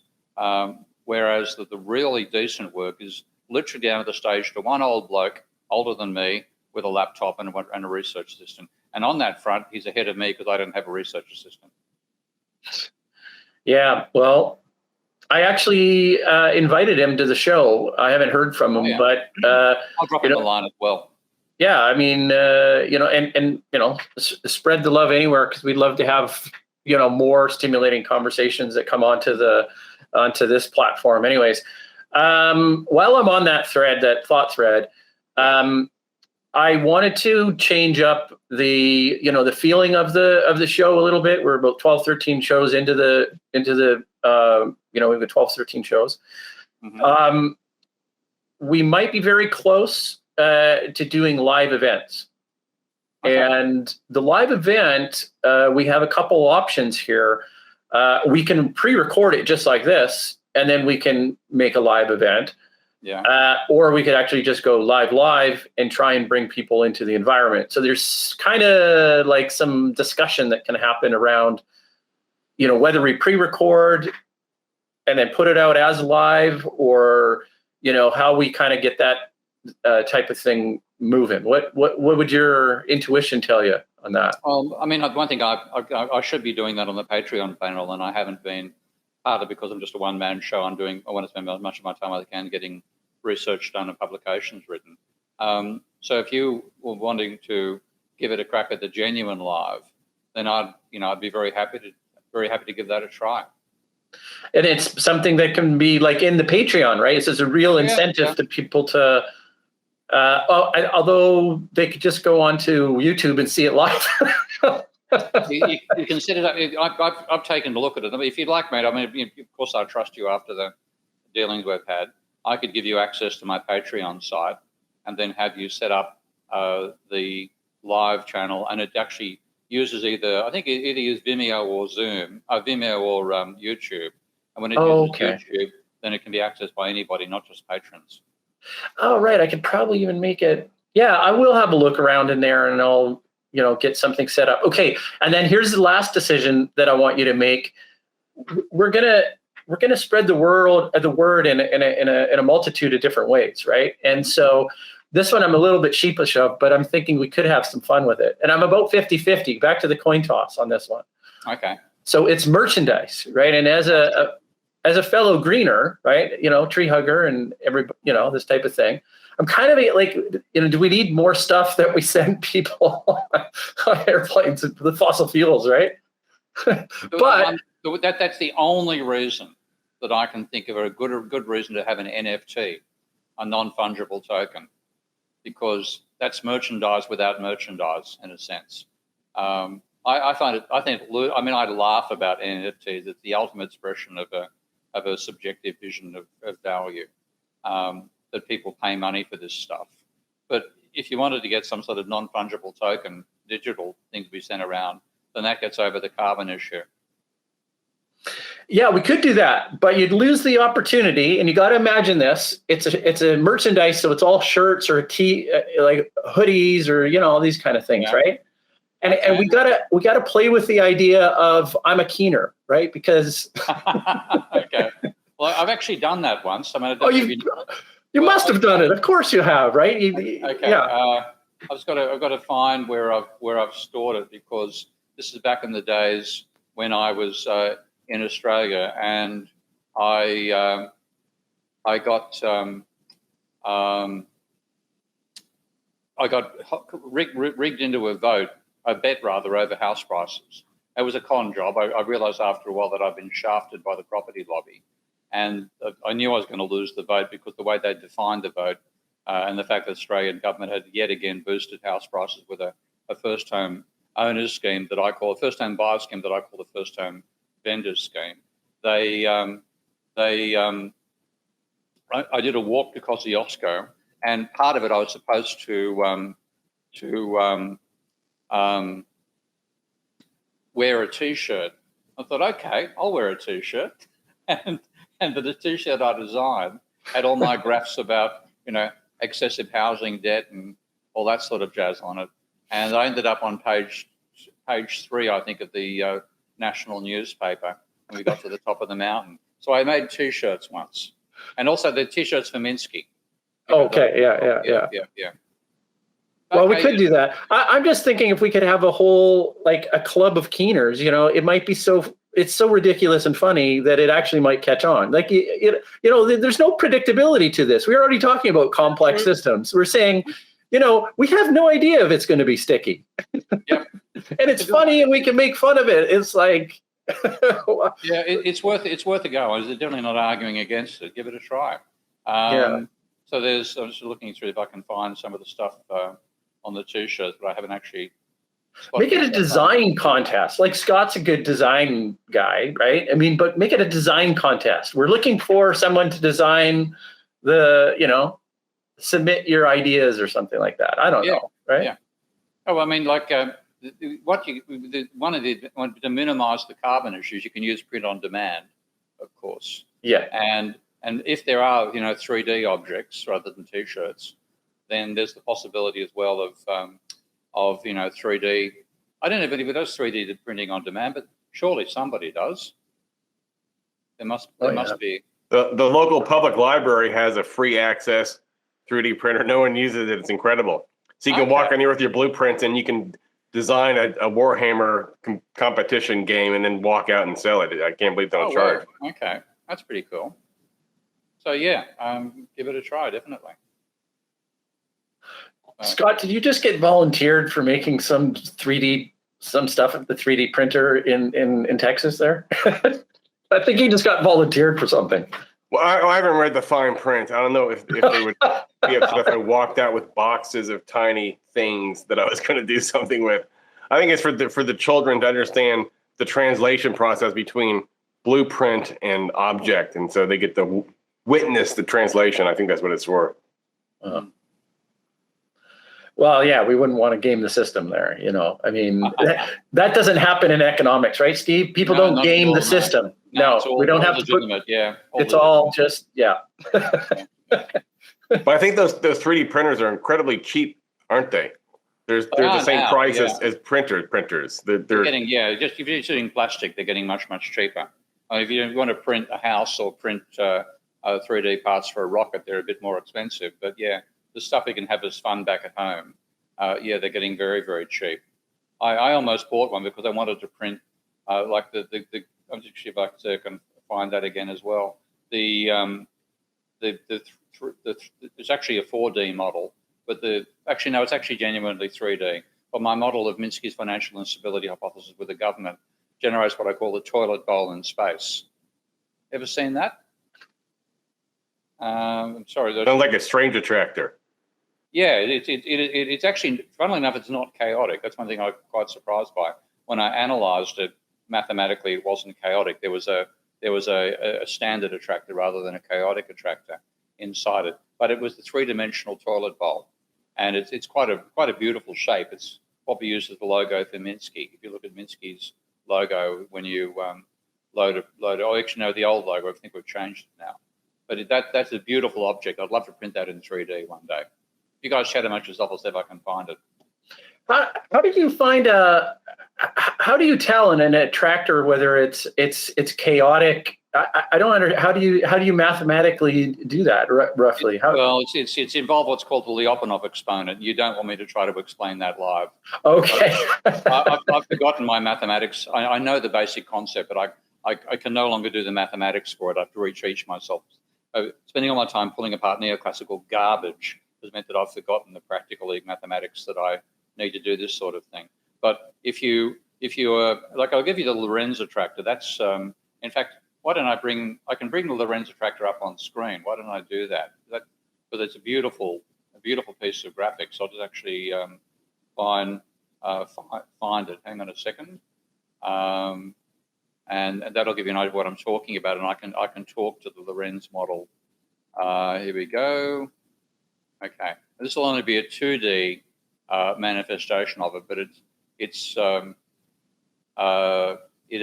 whereas the really decent work is literally down at the stage to one old bloke, older than me, with a laptop and a research assistant. And on that front, he's ahead of me because I don't have a research assistant. Yeah, well, I actually invited him to the show. I haven't heard from him, but I'll drop him a line as well. Yeah, I mean, spread the love anywhere, because we'd love to have more stimulating conversations that come onto this platform. Anyways, while I'm on that thought thread, I wanted to change up the feeling of the show a little bit. We're about 12, 13 shows into the we have 12, 13 shows. Mm-hmm. We might be very close to doing live events. Okay. And the live event, we have a couple options here. We can pre-record it just like this, and then we can make a live event. Yeah. Or we could actually just go live and try and bring people into the environment. So there's kind of like some discussion that can happen around, whether we pre-record and then put it out as live, or, how we kind of get that type of thing moving. What would your intuition tell you on that? I mean, one thing I should be doing that on the Patreon panel, and I haven't been, partly because I'm just a one-man show. I want to spend as much of my time as I can getting research done and publications written. So if you were wanting to give it a crack at the genuine live, then I'd be very happy to give that a try. And it's something that can be like in the Patreon, right? So it's a real incentive to people to, although they could just go onto YouTube and see it live. you consider that. I've taken a look at it. I mean, if you'd like, mate, I mean, of course, I trust you after the dealings we've had. I could give you access to my Patreon site and then have you set up the live channel, and it actually uses either use Vimeo or Vimeo or YouTube. And when it uses YouTube, then it can be accessed by anybody, not just patrons. Oh, right. I could probably even make it. Yeah, I will have a look around in there, and I'll get something set up. Okay, and then here's the last decision that I want you to make. We're gonna spread the word in a multitude of different ways, right? And so this one I'm a little bit sheepish of, but I'm thinking we could have some fun with it. And I'm about 50-50. Back to the coin toss on this one. Okay. So it's merchandise, right? And as a fellow greener, right? Tree hugger and this type of thing. I'm kind of like, do we need more stuff that we send people on airplanes, the fossil fuels, right? But that's the only reason that I can think of a good reason to have an NFT, a non-fungible token, because that's merchandise without merchandise in a sense. I laugh about NFTs. It's the ultimate expression of a subjective vision of value. That people pay money for this stuff. But if you wanted to get some sort of non-fungible token, digital thing to be sent around, then that gets over the carbon issue. Yeah, we could do that, but you'd lose the opportunity. And you got to imagine this: it's a merchandise, so it's all shirts or like hoodies or all these kind of things, right? And we gotta play with the idea of I'm a keener, right? Because okay, well, I've actually done that once. I mean, you must have done it. Of course you have, right? Okay. Yeah. I've got to find where I've stored it, because this is back in the days when I was in Australia, and I got rigged into a bet over house prices. It was a con job. I realised after a while that I'd been shafted by the property lobby. And I knew I was going to lose the vote, because the way they defined the vote and the fact that the Australian government had yet again boosted house prices with a first home owners scheme that I call a first home buyer scheme that I call the first home vendors scheme. I did a walk to Kosciuszko, and part of it I was supposed to wear a T-shirt. I thought, okay, I'll wear a T-shirt. And the T-shirt I designed had all my graphs about, excessive housing debt and all that sort of jazz on it. And I ended up on page 3, I think, of the national newspaper when we got to the top of the mountain. So I made T-shirts once, and also the T-shirts for Minsky. Okay, yeah. Well, we could do that. I'm just thinking if we could have a whole, like a club of keeners, it might be it's so ridiculous and funny that it actually might catch on. Like, there's no predictability to this. We're already talking about complex systems. We're saying, we have no idea if it's going to be sticky. Yep. And it's funny, and we can make fun of it. It's like, yeah, it's worth a go. I'm definitely not arguing against it. Give it a try. So I'm just looking through if I can find some of the stuff on the T-shirts, but I haven't actually. Make it a design contest. Like, Scott's a good design guy, right? I mean, but make it a design contest. We're looking for someone to design submit your ideas or something like that. I don't know, right? Yeah. Oh, I mean, like to minimize the carbon issues, you can use print on demand, of course. Yeah. And if there are 3D objects rather than T-shirts, then there's the possibility as well of 3D. I don't know if anybody does 3D printing on demand, but surely somebody does. There must be. The local public library has a free access 3D printer. No one uses it. It's incredible. So you can walk in here with your blueprints, and you can design a Warhammer competition game and then walk out and sell it. I can't believe they don't charge. Wow. Okay, that's pretty cool. So yeah, give it a try, definitely. Scott, did you just get volunteered for making some stuff at the 3D printer in Texas there? I think he just got volunteered for something. Well, I haven't read the fine print. I don't know if they would be upset if I walked out with boxes of tiny things that I was going to do something with. I think it's for the children to understand the translation process between blueprint and object, and so they get to witness the translation. I think that's what it's for. Well, yeah, we wouldn't want to game the system there. I mean, that doesn't happen in economics, right, Steve? People don't game the system. No, we don't have to put. Yeah, it's all just But I think those 3D printers are incredibly cheap, aren't they? They're the same price as printers. They're getting just if you're shooting plastic, they're getting much cheaper. If you want to print a house or print 3D parts for a rocket, they're a bit more expensive. But yeah, the stuff we can have as fun back at home, they're getting very cheap. I almost bought one because I wanted to print like the I'm just see if I can find that again as well. It's actually a 4D model, but it's actually genuinely 3D. But my model of Minsky's financial instability hypothesis with the government generates what I call the toilet bowl in space. Ever seen that? I'm sorry. Sounds like a strange attractor. Yeah, it's actually, funnily enough, it's not chaotic. That's one thing I'm quite surprised by. When I analysed it mathematically, it wasn't chaotic. There was a standard attractor rather than a chaotic attractor inside it. But it was the three-dimensional toilet bowl, and it's quite a beautiful shape. It's what we use as the logo for Minsky. If you look at Minsky's logo when you load it. Oh, actually, no, the old logo. I think we've changed it now. But that's a beautiful object. I'd love to print that in 3D one day. You guys chat amongst yourself. I'll see if I can find it. How do you find how do you tell in an attractor whether it's chaotic? I don't understand. How do you mathematically do that roughly? Well, it's involved what's called the Lyapunov exponent. You don't want me to try to explain that live. Okay. I've forgotten my mathematics. I know the basic concept, but I can no longer do the mathematics for it. I have to reteach myself. Spending all my time pulling apart neoclassical garbage has meant that I've forgotten the practical mathematics that I need to do this sort of thing. But if you like, I'll give you the Lorenz attractor. That's in fact, why don't I can bring the Lorenz attractor up on screen. Why don't I do that? Because it's a beautiful piece of graphics. I'll just actually find it. Hang on a second. And that'll give you an idea of what I'm talking about, and I can talk to the Lorenz model. Here we go. Okay, this will only be a 2D manifestation of it, but it's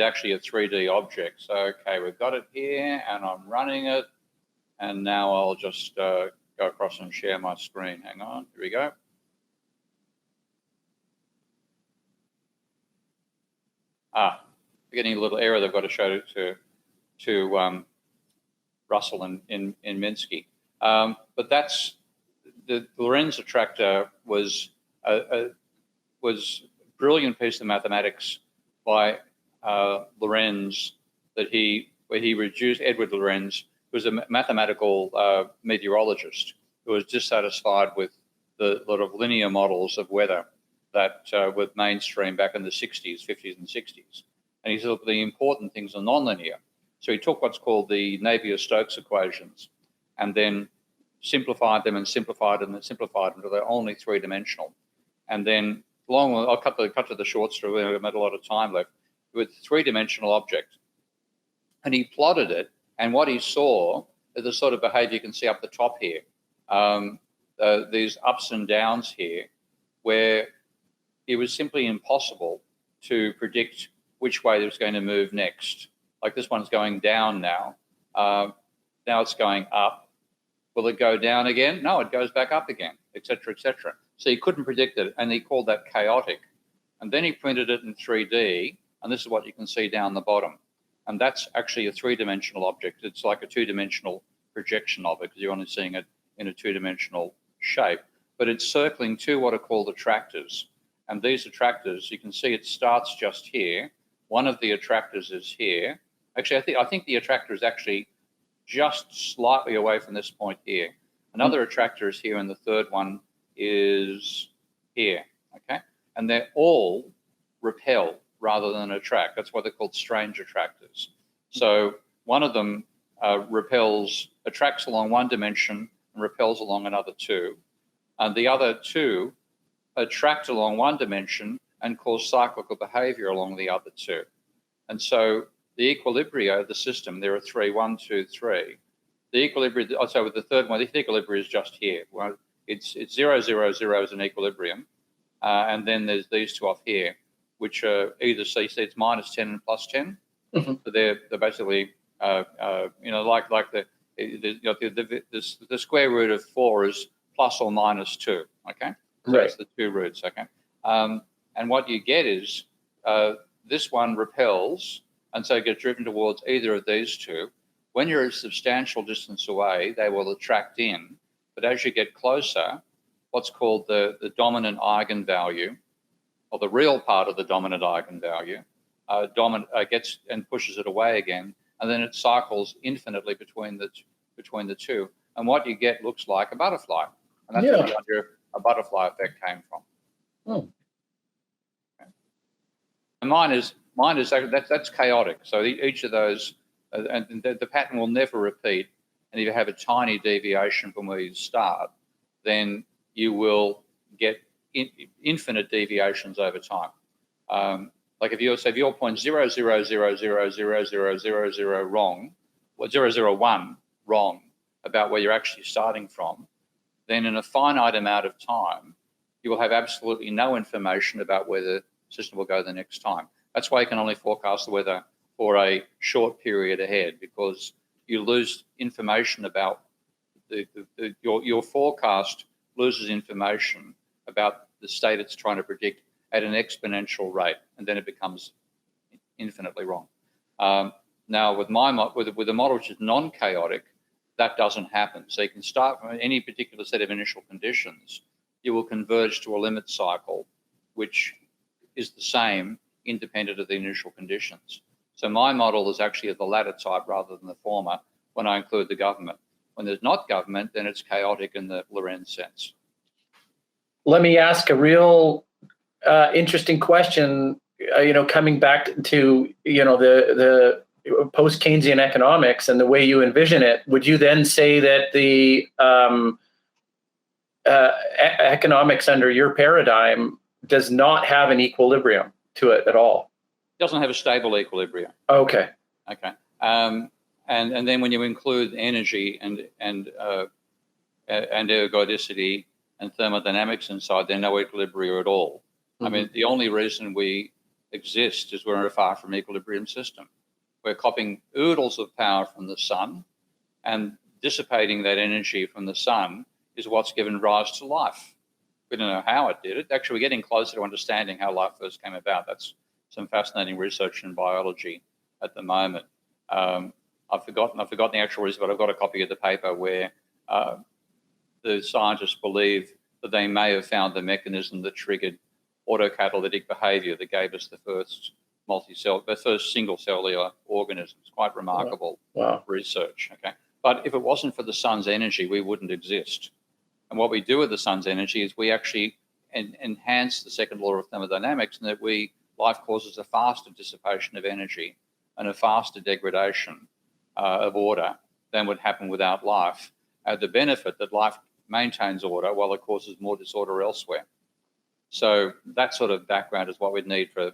actually a 3D object. So okay, we've got it here, and I'm running it, and now I'll just go across and share my screen. Hang on, here we go. We're getting a little error they've got to show to Russell in Minsky. But that's the Lorenz attractor was a brilliant piece of mathematics by Lorenz where he reduced Edward Lorenz, who was a mathematical meteorologist who was dissatisfied with the lot of linear models of weather that were mainstream back in the 60s, 50s and 60s. And he said the important things are nonlinear. So he took what's called the Navier-Stokes equations and then simplified them and simplified them and simplified them until they're only three-dimensional. And then I'll cut to the short story. We've had a lot of time left with three-dimensional object. And he plotted it, and what he saw is the sort of behavior you can see up the top here. These ups and downs here, where it was simply impossible to predict which way it was going to move next. Like this one's going down now. Now it's going up. Will it go down again? No, it goes back up again, et cetera, et cetera. So he couldn't predict it, and he called that chaotic. And then he printed it in 3D, and this is what you can see down the bottom. And that's actually a three-dimensional object. It's like a two-dimensional projection of it, because you're only seeing it in a two-dimensional shape. But it's circling two what are called attractors. And these attractors, you can see it starts just here. One of the attractors is here. Actually, I think the attractor is actually just slightly away from this point here. Another attractor is here, and the third one is here, okay? And they're all repel rather than attract. That's why they're called strange attractors. So one of them attracts along one dimension and repels along another two. And the other two attract along one dimension and cause cyclical behavior along the other two. And so the equilibria of the system, there are three, 1, 2, 3. The equilibrium, so with the third one, the equilibrium is just here. Well, it's 0, 0, 0 is an equilibrium. And then there's these two off here, which are either it's minus 10 and plus 10. Mm-hmm. So they're basically, like the square root of 4 is plus or minus 2, okay? So right. It's the two roots, okay? And what you get is this one repels, and so it gets driven towards either of these two. When you're a substantial distance away, they will attract in. But as you get closer, what's called the dominant eigenvalue, or the real part of the dominant eigenvalue, gets and pushes it away again, and then it cycles infinitely between the two. And what you get looks like a butterfly, and that's where the idea of a butterfly effect came from. Oh. Okay. And mine is that's chaotic. So each of those, and the pattern will never repeat. And if you have a tiny deviation from where you start, then you will get infinite deviations over time. Like if your point 0, 0, 0, 0, 0, 0, 0, 0 wrong, or 0, 0, 1 wrong about where you're actually starting from, then in a finite amount of time, you will have absolutely no information about where the system will go the next time. That's why you can only forecast the weather for a short period ahead, because you lose information about your forecast loses information about the state it's trying to predict at an exponential rate, and then it becomes infinitely wrong. Now, with a model which is non-chaotic, that doesn't happen. So you can start from any particular set of initial conditions. You will converge to a limit cycle, which is the same independent of the initial conditions. So my model is actually of the latter type rather than the former when I include the government. When there's not government, then it's chaotic in the Lorenz sense. Let me ask a real interesting question, coming back to, the post-Keynesian economics and the way you envision it. Would you then say that the economics under your paradigm does not have an equilibrium to it at all? It doesn't have a stable equilibrium. Okay. Okay. And then when you include energy and ergodicity and thermodynamics inside, there's no equilibrium at all. Mm-hmm. I mean, the only reason we exist is we're in a far from equilibrium system. We're copying oodles of power from the sun, and dissipating that energy from the sun is what's given rise to life. We don't know how it did it. Actually, we're getting closer to understanding how life first came about. That's some fascinating research in biology at the moment. I've forgotten the actual reason, but I've got a copy of the paper where the scientists believe that they may have found the mechanism that triggered autocatalytic behavior that gave us the first single cellular organisms. Quite remarkable research. Okay, but if it wasn't for the sun's energy, we wouldn't exist. And what we do with the sun's energy is we actually enhance the second law of thermodynamics, and that life causes a faster dissipation of energy and a faster degradation of order than would happen without life. The benefit that life maintains order while it causes more disorder elsewhere. So that sort of background is what we'd need for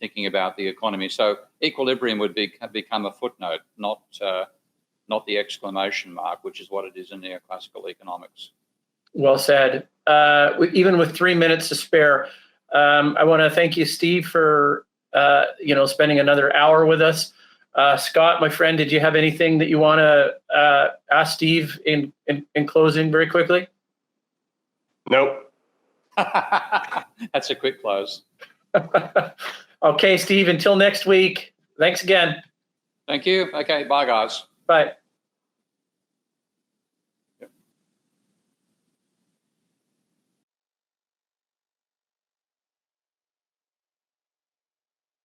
thinking about the economy. So equilibrium would become a footnote, not the exclamation mark, which is what it is in neoclassical economics. Well said. Even with 3 minutes to spare, I want to thank you, Steve, for spending another hour with us. Scott, my friend, did you have anything that you want to ask Steve in closing very quickly? Nope. That's a quick close. Okay, Steve, until next week. Thanks again. Thank you. Okay, bye, guys. Bye.